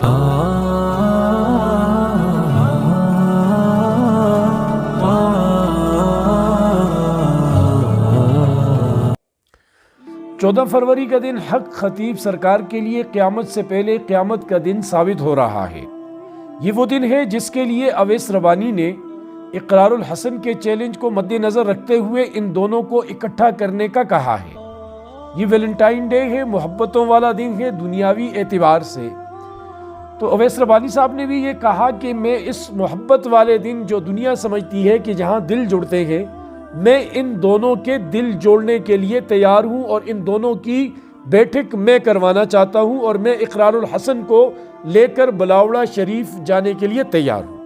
چودہ فروری کا دن حق خطیب سرکار کے لیے قیامت سے پہلے قیامت کا دن ثابت ہو رہا ہے۔ یہ وہ دن ہے جس کے لیے اویس ربانی نے اقرار الحسن کے چیلنج کو مد نظر رکھتے ہوئے ان دونوں کو اکٹھا کرنے کا کہا ہے۔ یہ ویلنٹائن ڈے ہے، محبتوں والا دن ہے دنیاوی اعتبار سے۔ تو اویس ربانی صاحب نے بھی یہ کہا کہ میں اس محبت والے دن جو دنیا سمجھتی ہے کہ جہاں دل جڑتے ہیں، میں ان دونوں کے دل جوڑنے کے لیے تیار ہوں اور ان دونوں کی بیٹھک میں کروانا چاہتا ہوں، اور میں اقرار الحسن کو لے کر بلاوڑا شریف جانے کے لیے تیار ہوں۔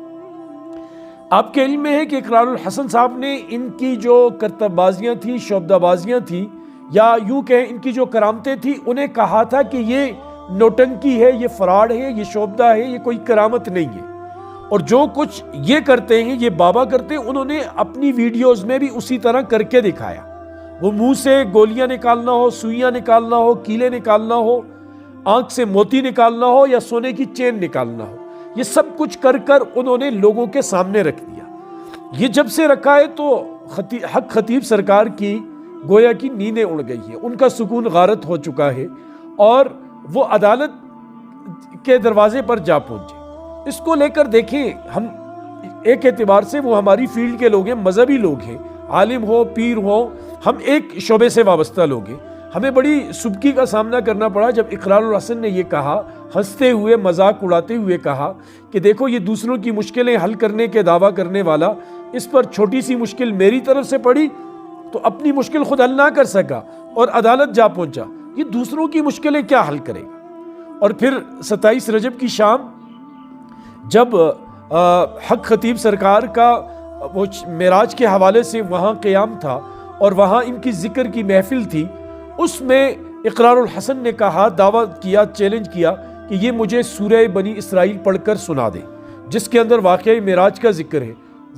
آپ کے علم میں ہے کہ اقرار الحسن صاحب نے ان کی جو کرتب بازیاں تھیں، شعبدہ بازیاں تھیں، یا یوں کہیں ان کی جو کرامتیں تھیں، انہیں کہا تھا کہ یہ نوٹنکی ہے، یہ فراڈ ہے، یہ شعبدہ ہے، یہ کوئی کرامت نہیں ہے، اور جو کچھ یہ کرتے ہیں یہ بابا کرتے ہیں۔ انہوں نے اپنی ویڈیوز میں بھی اسی طرح کر کے دکھایا۔ وہ منہ سے گولیاں نکالنا ہو، سوئیاں نکالنا ہو، کیلے نکالنا ہو، آنکھ سے موتی نکالنا ہو یا سونے کی چین نکالنا ہو، یہ سب کچھ کر کر انہوں نے لوگوں کے سامنے رکھ دیا۔ یہ جب سے رکھا ہے تو حق خطیب سرکار کی گویا کی نیندیں اڑ گئی ہیں، ان کا سکون غارت ہو چکا ہے، اور وہ عدالت کے دروازے پر جا پہنچے۔ اس کو لے کر دیکھیں، ہم ایک اعتبار سے وہ ہماری فیلڈ کے لوگ ہیں، مذہبی لوگ ہیں، عالم ہو، پیر ہو، ہم ایک شعبے سے وابستہ لوگ ہیں۔ ہمیں بڑی سبکی کا سامنا کرنا پڑا جب اقرار الحسن نے یہ کہا، ہنستے ہوئے مذاق اڑاتے ہوئے کہا کہ دیکھو یہ دوسروں کی مشکلیں حل کرنے کے دعویٰ کرنے والا، اس پر چھوٹی سی مشکل میری طرف سے پڑی تو اپنی مشکل خود حل نہ کر سکا اور عدالت جا پہنچا، یہ دوسروں کی مشکلیں کیا حل کرے گا۔ اور پھر 27 رجب کی شام جب حق خطیب سرکار کا وہ معراج کے حوالے سے وہاں قیام تھا اور وہاں ان کی ذکر کی محفل تھی، اس میں اقرار الحسن نے کہا، دعویٰ کیا، چیلنج کیا کہ یہ مجھے سورہ بنی اسرائیل پڑھ کر سنا دے جس کے اندر واقعہ معراج کا ذکر ہے،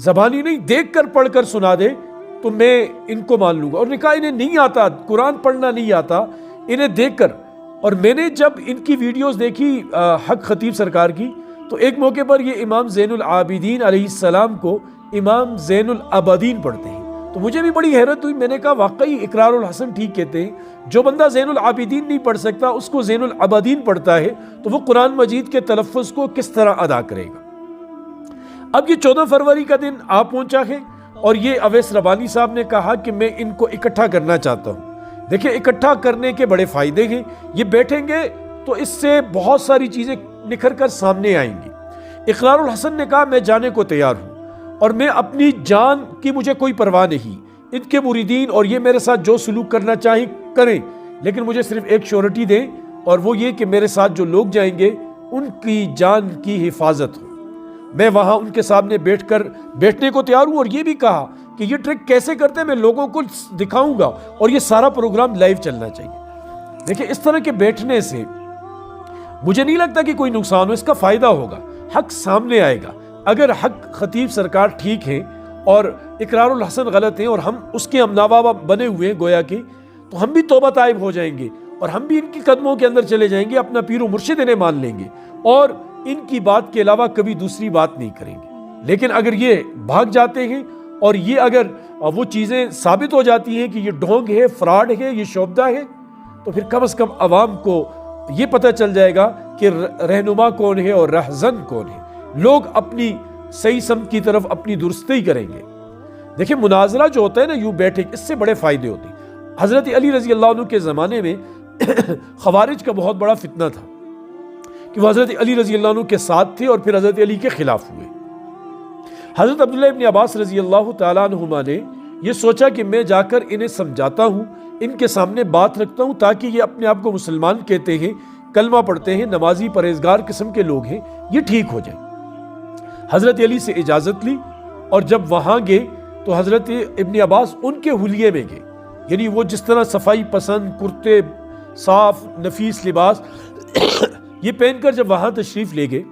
زبانی نہیں، دیکھ کر پڑھ کر سنا دے تو میں ان کو مان لوں گا۔ اور نے کہا انہیں نہیں آتا، قرآن پڑھنا نہیں آتا، انہیں دیکھ کر۔ اور میں نے جب ان کی ویڈیوز دیکھی حق خطیب سرکار کی، تو ایک موقع پر یہ امام زین العابدین علیہ السلام کو امام زین العابدین پڑھتے ہیں، تو مجھے بھی بڑی حیرت ہوئی۔ میں نے کہا واقعی اقرار الحسن ٹھیک کہتے ہیں، جو بندہ زین العابدین نہیں پڑھ سکتا اس کو زین العابدین پڑھتا ہے، تو وہ قرآن مجید کے تلفظ کو کس طرح ادا کرے گا۔ اب یہ 14 فروری کا دن آ پہنچا ہے، اور یہ اویس ربانی صاحب نے کہا کہ میں ان کو اکٹھا کرنا چاہتا ہوں۔ دیکھیں اکٹھا کرنے کے بڑے فائدے ہیں، یہ بیٹھیں گے تو اس سے بہت ساری چیزیں نکھر کر سامنے آئیں گی۔ اقرار الحسن نے کہا میں جانے کو تیار ہوں، اور میں اپنی جان کی مجھے کوئی پرواہ نہیں، ان کے مریدین اور یہ میرے ساتھ جو سلوک کرنا چاہیں کریں، لیکن مجھے صرف ایک شورٹی دیں، اور وہ یہ کہ میرے ساتھ جو لوگ جائیں گے ان کی جان کی حفاظت ہو۔ میں وہاں ان کے سامنے بیٹھنے کو تیار ہوں، اور یہ بھی کہا کہ یہ ٹرک کیسے کرتے ہیں میں لوگوں کو دکھاؤں گا، اور یہ سارا پروگرام لائیو چلنا چاہیے۔ دیکھیں اس طرح کے بیٹھنے سے مجھے نہیں لگتا کہ کوئی نقصان ہو، اس کا فائدہ ہوگا، حق سامنے آئے گا۔ اگر حق خطیب سرکار ٹھیک ہیں اور اقرار الحسن غلط ہیں اور ہم اس کے امناوا بنے ہوئے ہیں گویا کہ، تو ہم بھی توبہ طائب ہو جائیں گے اور ہم بھی ان کی قدموں کے اندر چلے جائیں گے، اپنا پیر و مرشد انہیں مان لیں گے اور ان کی بات کے علاوہ کبھی دوسری بات نہیں کریں گے۔ لیکن اگر یہ بھاگ جاتے ہیں اور یہ اگر وہ چیزیں ثابت ہو جاتی ہیں کہ یہ ڈھونگ ہے، فراڈ ہے، یہ شعبدہ ہے، تو پھر کم از کم عوام کو یہ پتہ چل جائے گا کہ رہنما کون ہے اور رہزن کون ہے۔ لوگ اپنی صحیح سمت کی طرف اپنی درستی کریں گے۔ دیکھیں مناظرہ جو ہوتا ہے نا یوں بیٹھے، اس سے بڑے فائدے ہوتے ہیں۔ حضرت علی رضی اللہ عنہ کے زمانے میں خوارج کا بہت بڑا فتنہ تھا کہ وہ حضرت علی رضی اللہ عنہ کے ساتھ تھے اور پھر حضرت علی کے خلاف ہوئے۔ حضرت عبداللہ ابن عباس رضی اللہ تعالیٰ عنہما نے یہ سوچا کہ میں جا کر انہیں سمجھاتا ہوں، ان کے سامنے بات رکھتا ہوں تاکہ یہ اپنے آپ کو مسلمان کہتے ہیں، کلمہ پڑھتے ہیں، نمازی پرہیزگار قسم کے لوگ ہیں، یہ ٹھیک ہو جائیں۔ حضرت علی سے اجازت لی، اور جب وہاں گئے تو حضرت ابن عباس ان کے حلیے میں گئے، یعنی وہ جس طرح صفائی پسند، کرتے صاف نفیس لباس یہ پہن کر جب وہاں تشریف لے گئے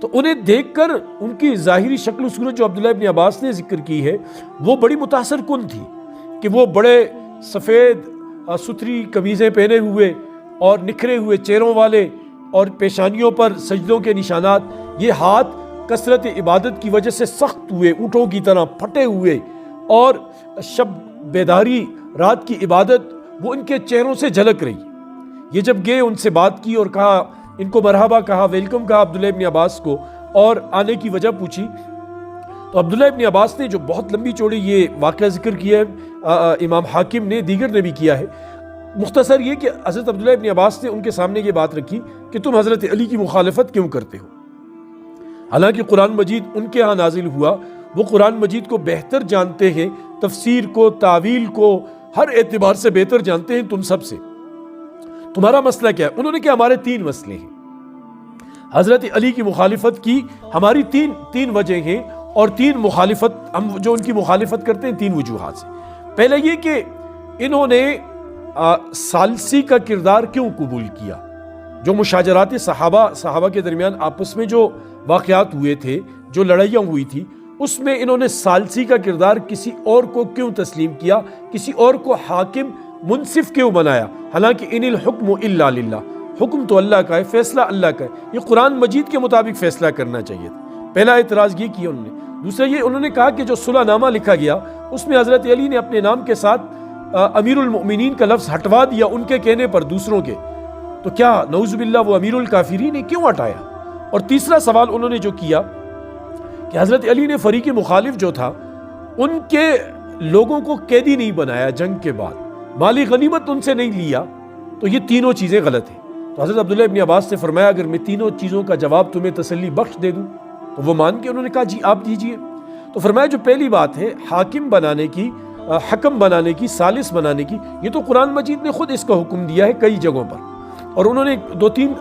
تو انہیں دیکھ کر ان کی ظاہری شکل و صورت جو عبداللہ ابن عباس نے ذکر کی ہے وہ بڑی متاثر کن تھی، کہ وہ بڑے سفید ستھری قمیضیں پہنے ہوئے اور نکھرے ہوئے چہروں والے اور پیشانیوں پر سجدوں کے نشانات، یہ ہاتھ کثرت عبادت کی وجہ سے سخت ہوئے، اونٹوں کی طرح پھٹے ہوئے، اور شب بیداری رات کی عبادت وہ ان کے چہروں سے جھلک رہی۔ یہ جب گئے ان سے بات کی اور کہا، ان کو مرحبا کہا، ویلکم کہا عبداللہ ابن عباس کو، اور آنے کی وجہ پوچھی، تو عبداللہ ابن عباس نے جو بہت لمبی چوڑی یہ واقعہ ذکر کیا ہے، امام حاکم نے، دیگر نے بھی کیا ہے، مختصر یہ کہ حضرت عبداللہ ابن عباس نے ان کے سامنے یہ بات رکھی کہ تم حضرت علی کی مخالفت کیوں کرتے ہو؟ حالانکہ قرآن مجید ان کے ہاں نازل ہوا، وہ قرآن مجید کو بہتر جانتے ہیں، تفسیر کو، تعویل کو، ہر اعتبار سے بہتر جانتے ہیں تم سب سے۔ تمہارا مسئلہ کیا ہے؟ انہوں نے کہا ہمارے 3 مسئلے ہیں۔ حضرت علی کی مخالفت کی ہماری تین وجہ ہیں، اور 3 مخالفت، ہم جو ان کی مخالفت کرتے ہیں 3 وجوہات سے۔ پہلے یہ کہ انہوں نے ثالثی کا کردار کیوں قبول کیا؟ جو مشاجرات صحابہ کے درمیان آپس میں جو واقعات ہوئے تھے، جو لڑائیاں ہوئی تھی، اس میں انہوں نے ثالثی کا کردار کسی اور کو کیوں تسلیم کیا، کسی اور کو حاکم منصف کیوں بنایا؟ حالانکہ ان الحکم الا للہ، حکم تو اللہ کا ہے، فیصلہ اللہ کا ہے، یہ قرآن مجید کے مطابق فیصلہ کرنا چاہیے تھا۔ پہلا اعتراض یہ کیا انہوں نے۔ دوسرا یہ انہوں نے کہا کہ جو صلح نامہ لکھا گیا اس میں حضرت علی نے اپنے نام کے ساتھ امیر المؤمنین کا لفظ ہٹوا دیا ان کے کہنے پر دوسروں کے، تو کیا نعوذ باللہ وہ امیر الکافرین نے کیوں ہٹایا؟ اور تیسرا سوال انہوں نے جو کیا کہ حضرت علی نے فریق مخالف جو تھا ان کے لوگوں کو قیدی نہیں بنایا، جنگ کے بعد مالی غنیمت ان سے نہیں لیا، تو یہ تینوں چیزیں غلط ہیں۔ تو حضرت عبداللہ ابن عباس نے فرمایا اگر میں تینوں چیزوں کا جواب تمہیں تسلی بخش دے دوں تو وہ مان کے انہوں نے کہا جی آپ دیجئے۔ تو فرمایا جو پہلی بات ہے حاکم بنانے کی، حکم بنانے کی، ثالث بنانے کی، یہ تو قرآن مجید نے خود اس کا حکم دیا ہے کئی جگہوں پر، اور انہوں نے 2-3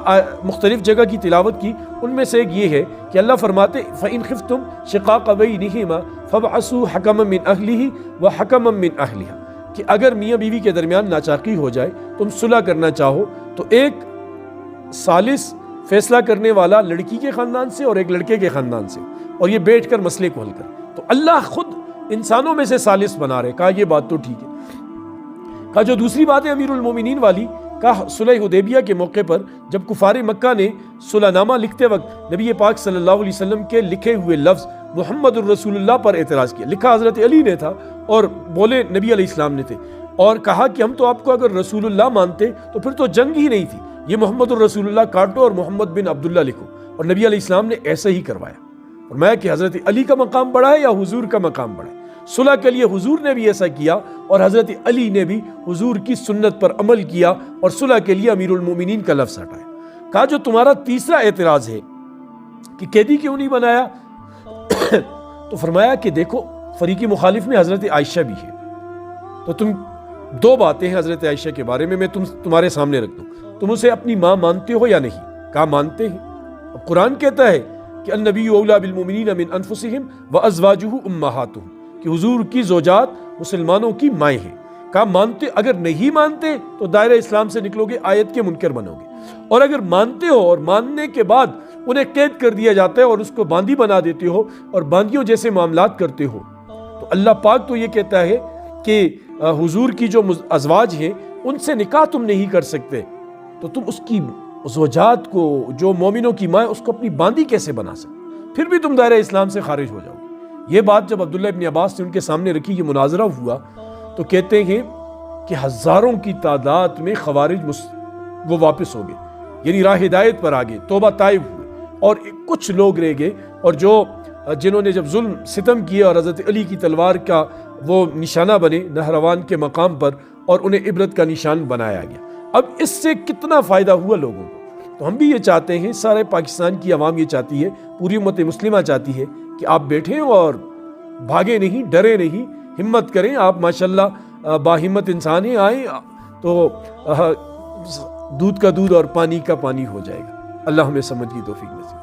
مختلف جگہ کی تلاوت کی۔ ان میں سے ایک یہ ہے کہ اللہ فرماتے فَإِنْ خِفْتُمْ شِقَاقَ بَيْنِهِمَا فَابْعَثُوا حَكَمًا مِّنْ أَهْلِهِ وَحَكَمًا مِّنْ أَهْلِهَا، کہ اگر میاں بیوی کے درمیان ناچاقی ہو جائے، تم صلح کرنا چاہو تو ایک ثالث فیصلہ کرنے والا لڑکی کے خاندان سے اور ایک لڑکے کے خاندان سے، اور یہ بیٹھ کر مسئلے کو حل کر، تو اللہ خود انسانوں میں سے ثالث بنا رہے۔ کہا یہ بات تو ٹھیک ہے۔ کہا جو دوسری بات ہے امیر المومنین والی، کہا صلح حدیبیہ کے موقع پر جب کفار مکہ نے صلح نامہ لکھتے وقت نبی پاک صلی اللہ علیہ وسلم کے لکھے ہوئے لفظ محمد الرسول اللہ پر اعتراض کیا، لکھا حضرت علی نے تھا اور بولے نبی علیہ السلام نے تھے، اور کہا کہ ہم تو آپ کو اگر رسول اللہ مانتے تو پھر تو جنگ ہی نہیں تھی، یہ محمد الرسول اللہ کاٹو اور محمد بن عبداللہ لکھو، اور نبی علیہ السلام نے ایسا ہی کروایا۔ فرمایا کہ حضرت علی کا مقام بڑا ہے یا حضور کا مقام بڑا ہے؟ صلح کے لیے حضور نے بھی ایسا کیا اور حضرت علی نے بھی حضور کی سنت پر عمل کیا اور صلح کے لیے امیر المومنین کا لفظ ہٹایا۔ کہا جو تمہارا تیسرا اعتراض ہے کہ قیدی کیوں نہیں بنایا، تو فرمایا کہ دیکھو فریق مخالف میں حضرت عائشہ بھی ہے، تو تم 2 باتیں ہیں حضرت عائشہ کے بارے میں تمہارے سامنے رکھ دوں، تم اسے اپنی ماں مانتے ہو یا نہیں؟ کہا مانتے ہیں۔ اب قرآن کہتا ہے کہ النبی اولی بالمؤمنین من انفسہم وازواجہ امہاتہم، کہ حضور کی زوجات مسلمانوں کی مائیں ہیں۔ کہا مانتے، اگر نہیں مانتے تو دائرہ اسلام سے نکلو گے، آیت کے منکر بنو گے، اور اگر مانتے ہو اور ماننے کے بعد انہیں قید کر دیا جاتا ہے اور اس کو باندھی بنا دیتے ہو اور باندھیوں جیسے معاملات کرتے ہو، تو اللہ پاک تو یہ کہتا ہے کہ حضور کی جو ازواج ہیں ان سے نکاح تم نہیں کر سکتے، تو تم اس کی زوجات کو جو مومنوں کی ماں اس کو اپنی باندھی کیسے بنا سکتے؟ پھر بھی تم دائرہ اسلام سے خارج ہو جاؤ گے۔ یہ بات جب عبداللہ ابن عباس نے ان کے سامنے رکھی، یہ مناظرہ ہوا، تو کہتے ہیں کہ ہزاروں کی تعداد میں خوارج وہ واپس ہو گئے، یعنی راہ ہدایت پر آگے، توبہ طائب ہوئے، اور کچھ لوگ رہ گئے، اور جنہوں نے جب ظلم ستم کیا اور حضرت علی کی تلوار کا وہ نشانہ بنے نہروان کے مقام پر، اور انہیں عبرت کا نشان بنایا گیا۔ اب اس سے کتنا فائدہ ہوا لوگوں کو؟ تو ہم بھی یہ چاہتے ہیں، سارے پاکستان کی عوام یہ چاہتی ہے، پوری امت مسلمہ چاہتی ہے کہ آپ بیٹھیں اور بھاگے نہیں، ڈرے نہیں، ہمت کریں۔ آپ ماشاءاللہ باہمت انسان ہیں، آئیں تو دودھ کا دودھ اور پانی کا پانی ہو جائے گا۔ اللہ ہمیں سمجھ کی توفیق نصیب۔